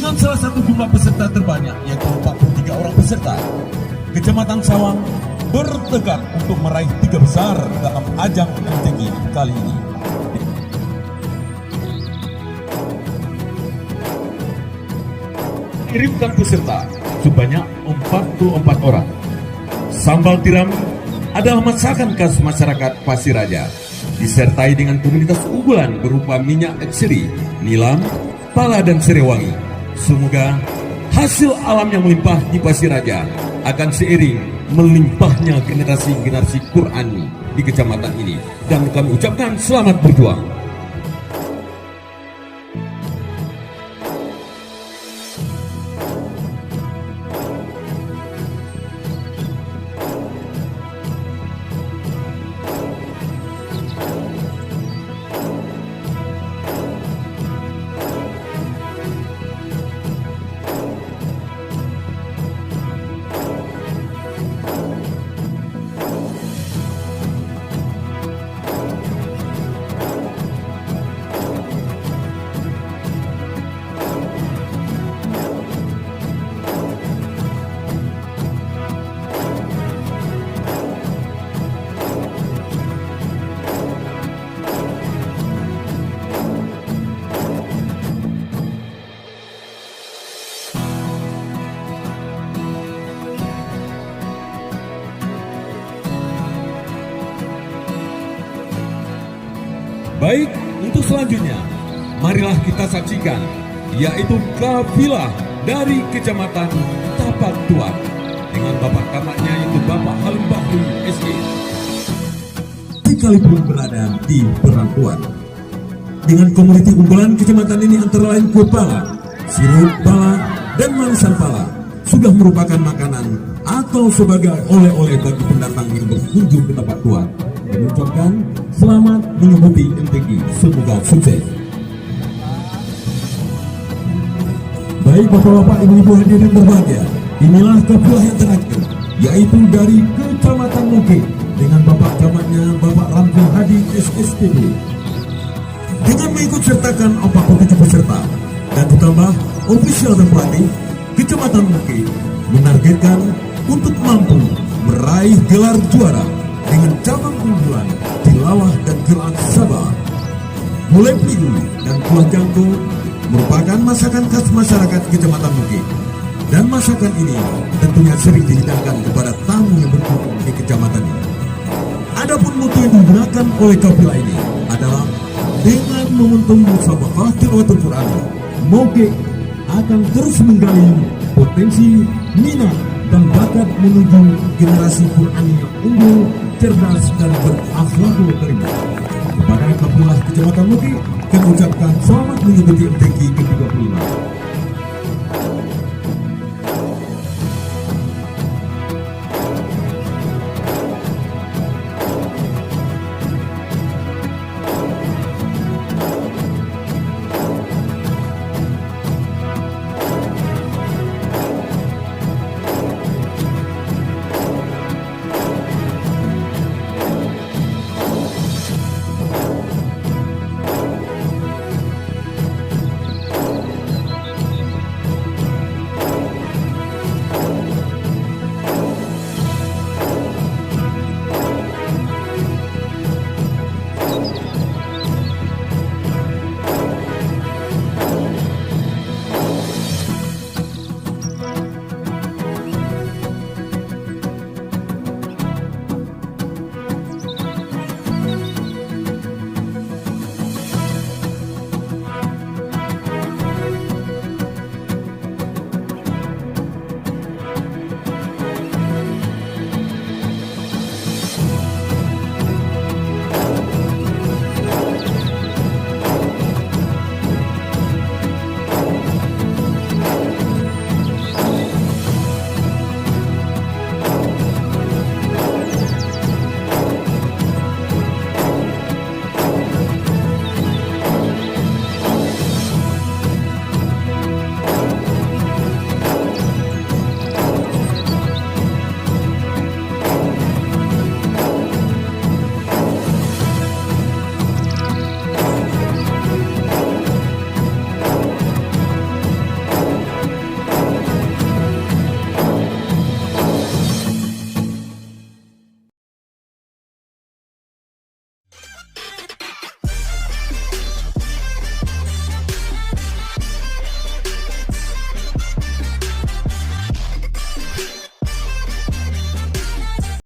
Dengan salah satu jumlah peserta terbanyak, yaitu 43 orang peserta, Kecamatan Sawang bertekad untuk meraih 3 besar dalam ajang MTQ kali ini. Kirimkan peserta sebanyak 44 orang. Sambal tiram adalah masakan khas masyarakat Pasiraja, disertai dengan komoditas unggulan berupa minyak eksiri, nilam, pala, dan serewangi. Semoga hasil alam yang melimpah di Pasiraja akan seiring melimpahnya generasi-generasi Qur'ani di kecamatan ini. Dan kami ucapkan selamat berjuang. Baik, untuk selanjutnya, marilah kita saksikan, yaitu kafilah dari Kecamatan Tapak Tuan dengan Bapak Kamaknya, yaitu Bapak Halim Bakri SE. Sekalipun berada di perantauan, dengan komoditi unggulan kecamatan ini antara lain kue pala, sirup pala, dan manisan pala, sudah merupakan makanan atau sebagai oleh-oleh bagi pendatang yang berkunjung ke Tapak Tuan. Mengucapkan selamat mengikuti MTQ, semoga sukses. Baik Bapak-Bapak, Ibu-Ibu hadirin berbahagia, inilah kafilah yang terakhir, yaitu dari Kecamatan Muke dengan Bapak Camatnya Bapak Ramzan Hadi SSPB. Dengan mengikut sertakan 47 peserta dan ditambah ofisial dan pelatih, Kecamatan Muke menargetkan untuk mampu meraih gelar juara dengan cabang unggulan tilawah dan qiraat Sabah. Gulai Peligu dan kuah jangko merupakan masakan khas masyarakat Kecamatan Muke, dan masakan ini tentunya sering dihidangkan kepada tamu yang berkunjung di kecamatan ini. Adapun mutu yang digunakan oleh kafilah ini adalah dengan momentum musabaqah tilawatul Quran, Muke akan terus menggali potensi, minat, dan bakat menuju generasi Qur'an yang unggul, cerdas, dan berakhlakul karimah. Kepada kafilah Kecamatan Muke, kami ucapkan selamat mengikuti MTQ ke-35.